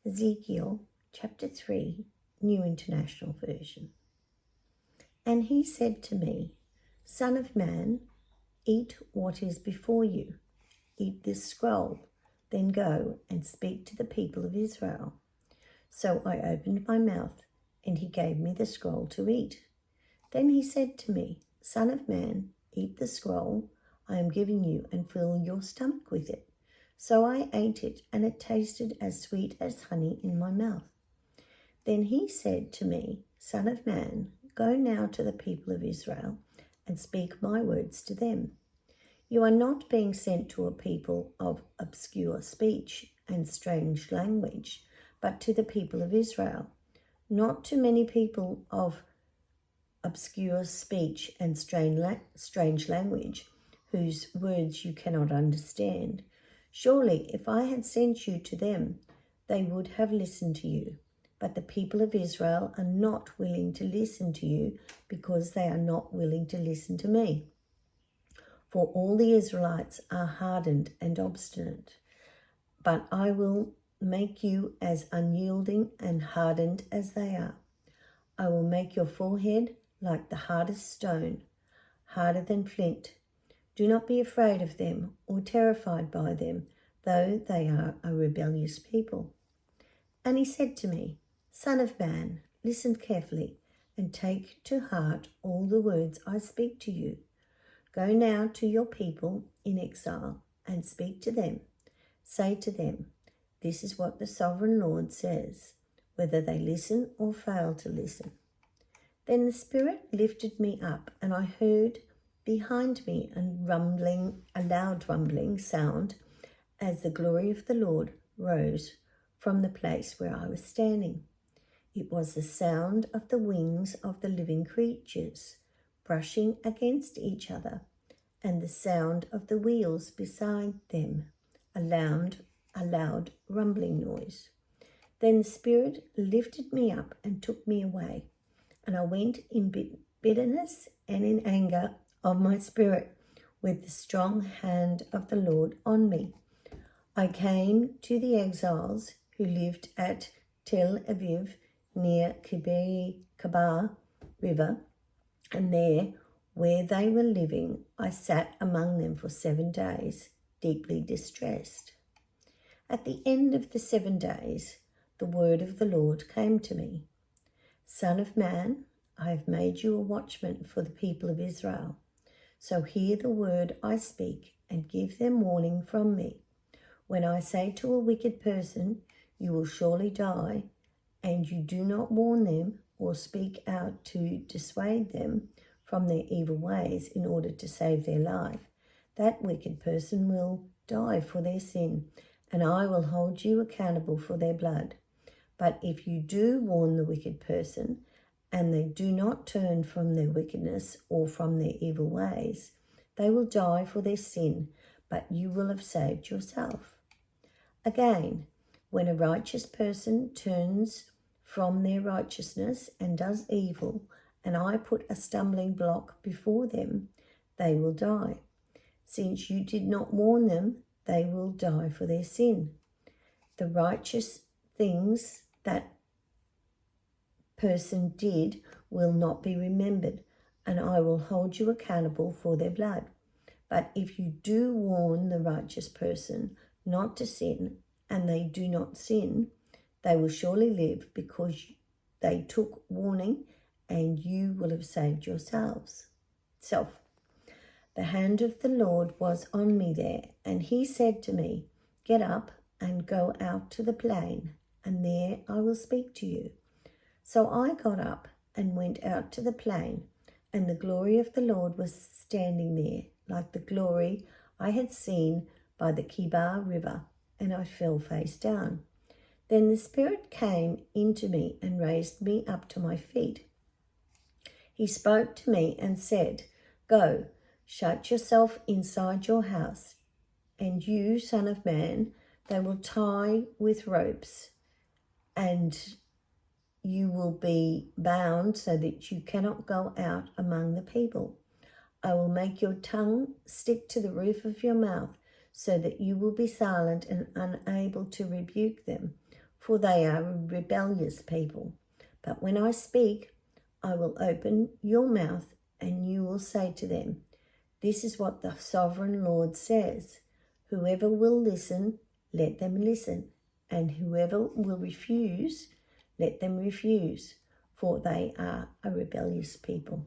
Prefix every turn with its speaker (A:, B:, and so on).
A: Ezekiel chapter 3, New International Version. And he said to me, Son of man, eat what is before you. Eat this scroll, then go and speak to the people of Israel. So I opened my mouth, and he gave me the scroll to eat. Then he said to me, Son of man, eat the scroll I am giving you and fill your stomach with it. So I ate it, and it tasted as sweet as honey in my mouth. Then he said to me, Son of man, go now to the people of Israel and speak my words to them. You are not being sent to a people of obscure speech and strange language, but to the people of Israel, not to many people of obscure speech and strange language, whose words you cannot understand. Surely, if I had sent you to them, they would have listened to you. But the people of Israel are not willing to listen to you because they are not willing to listen to me. For all the Israelites are hardened and obstinate. But I will make you as unyielding and hardened as they are. I will make your forehead like the hardest stone, harder than flint. Do not be afraid of them or terrified by them, though they are a rebellious people. And he said to me, Son of man, listen carefully and take to heart all the words I speak to you. Go now to your people in exile and speak to them. Say to them, this is what the sovereign Lord says, whether they listen or fail to listen. Then the Spirit lifted me up, and I heard behind me a loud rumbling sound as the glory of the Lord rose from the place where I was standing. It was the sound of the wings of the living creatures brushing against each other, and the sound of the wheels beside them, a loud rumbling noise. Then the Spirit lifted me up and took me away, and I went in bitterness and in anger of my spirit, with the strong hand of the Lord on me. I came to the exiles who lived at Tel Aviv near Kibar River, and there, where they were living, I sat among them for 7 days, deeply distressed. At the end of the 7 days, the word of the Lord came to me. Son of man, I have made you a watchman for the people of Israel. So hear the word I speak and give them warning from me. When I say to a wicked person, you will surely die, and you do not warn them or speak out to dissuade them from their evil ways in order to save their life, that wicked person will die for their sin, and I will hold you accountable for their blood. But if you do warn the wicked person, and they do not turn from their wickedness or from their evil ways, they will die for their sin, but you will have saved yourself. Again, when a righteous person turns from their righteousness and does evil, and I put a stumbling block before them, they will die. Since you did not warn them, they will die for their sin. The righteous things that person did will not be remembered, and I will hold you accountable for their blood. But if you do warn the righteous person not to sin, and they do not sin, they will surely live because they took warning, and you will have saved yourselves. The hand of the Lord was on me there, and he said to me, Get up and go out to the plain, and there I will speak to you. So I got up and went out to the plain, and the glory of the Lord was standing there, like the glory I had seen by the Kibar River, and I fell face down. Then the Spirit came into me and raised me up to my feet. He spoke to me and said, Go, shut yourself inside your house, and you, son of man, they will tie with ropes, and you will be bound so that you cannot go out among the people. I will make your tongue stick to the roof of your mouth so that you will be silent and unable to rebuke them. for they are a rebellious people. But when I speak, I will open your mouth, and you will say to them, this is what the sovereign Lord says. Whoever will listen, let them listen, and whoever will refuse, let them refuse, for they are a rebellious people.